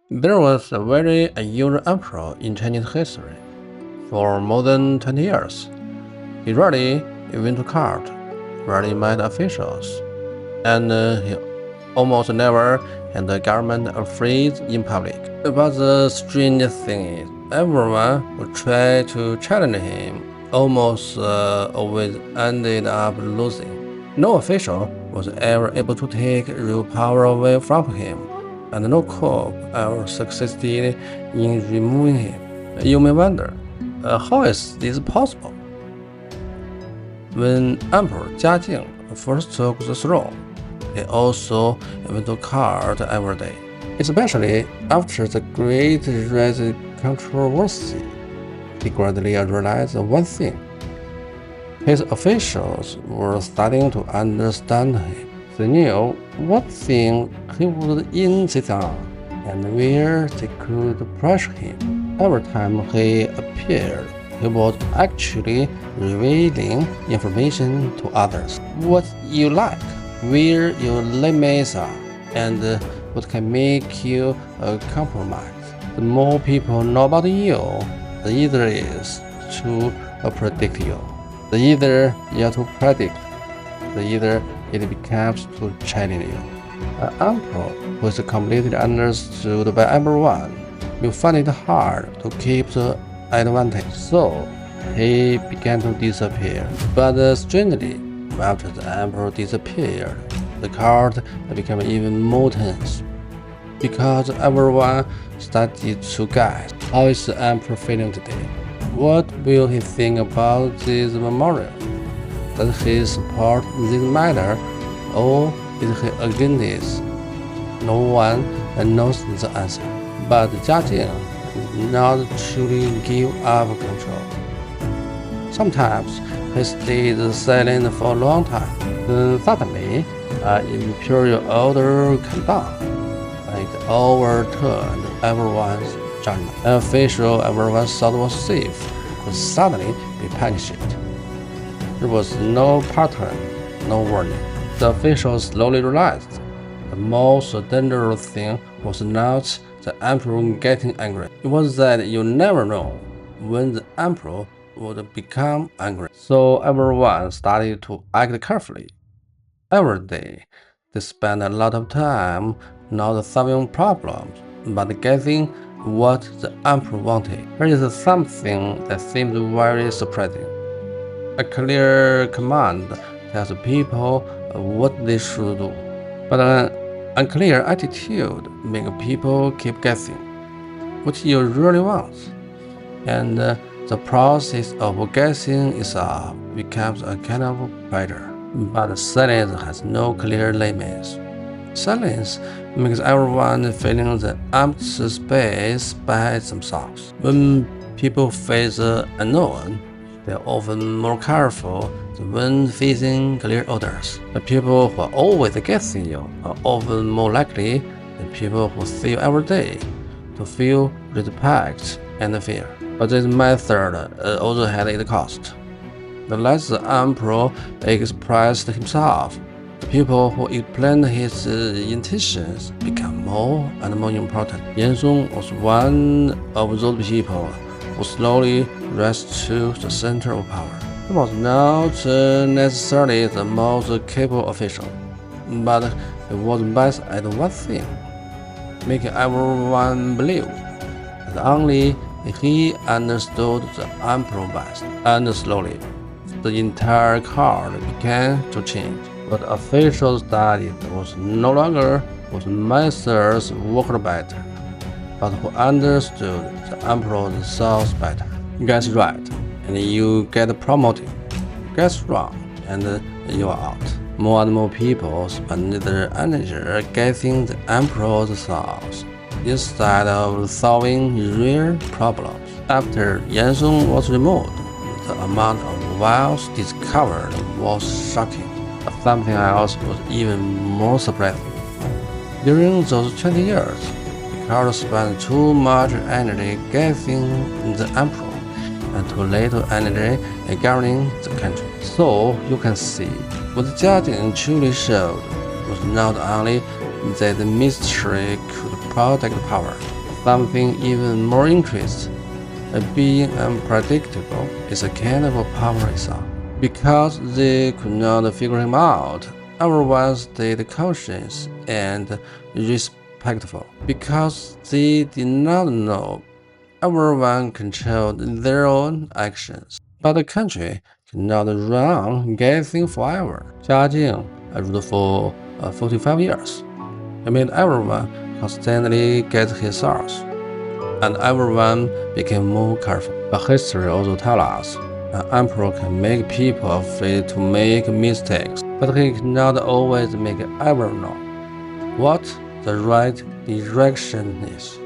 There was a very unusual emperor in Chinese history. For more than 20 years, he rarely went to court, rarely met officials, and he almost never had the government affairs in public. But the strange thing is, everyone who tried to challenge him almost always ended up losing. No official was ever able to take real power away from him, and no coup ever succeeded in removing him. You may wonder, how is this possible? When Emperor Jiajing first took the throne, he also went to court every day, especially after the Great Rice controversy. He gradually realized one thing. His officials were starting to understand him. They knew what thing he would insist on and where they could pressure him. Every time he appeared, he was actually revealing information to others. What you like, where your limits are, and what can make you a compromise. The more people know about you, the easier it is to predict you. The easier you are to predict, the easier it becomes to challenge you. An emperor who is completely understood by everyone will find it hard to keep the advantage. So he began to disappear. But strangely, after the emperor disappeared, the court became even more tense, because everyone started to guess, how is the emperor feeling today? What will he think about this memorial? Does he support this matter, or is he against it? No one knows the answer. But Jiajing did not truly give up control. Sometimes he stayed silent for a long time. Then suddenly, an imperial order came down. It overturned everyone's judgment. An official everyone thought was safe could suddenly be punished. There was no pattern, no warning. The officials slowly realized the most dangerous thing was not the emperor getting angry. It was that you never know when the emperor would become angry. So everyone started to act carefully. Every day, they spent a lot of time not solving problems, but guessing what the emperor wanted. Here is something that seems very surprising. A clear command tells people what they should do, but an unclear attitude makes people keep guessing what you really want. And the process of guessing itself becomes a kind of pleasure. But silence has no clear limits. Silence makes everyone feeling the empty space by themselves. When people face the unknown, they are often more careful than when facing clear orders. The people who are always guessing you are often more likely than people who see you every day to feel respect and fear. But this method also had its cost. The less the emperor expressed himself, the people who explained his intentions become more and more important. Yan Song was one of those people who slowly rose to the center of power. He was not necessarily the most capable official, but he was best at one thing, making everyone believe that only he understood the emperor best. And slowly, the entire court began to change. What officials studied was no longer what masters worked better, but who understood the emperor's thoughts better. Guess right, and you get promoted. Guess wrong, and you are out. More and more people spend their energy guessing the emperor's thoughts instead of solving real problems. After Yan Song was removed, the amount of wealth discovered was shocking. But something else was even more surprising. During those 20 years, the court spent too much energy guessing the emperor and too little energy governing the country. So you can see, what Jiajing truly showed was not only that the mystery could protect power, Something even more interesting, being unpredictable is a kind of a power itself. Because they could not figure him out, everyone stayed cautious and respectful. Because they did not know, everyone controlled their own actions. But the country cannot run on guessing forever. Jiajing ruled for 45 years. It made everyone constantly guess his thoughts, and everyone became more careful. But history also tells us an emperor can make people afraid to make mistakes, but he cannot always make everyone know what the right direction is.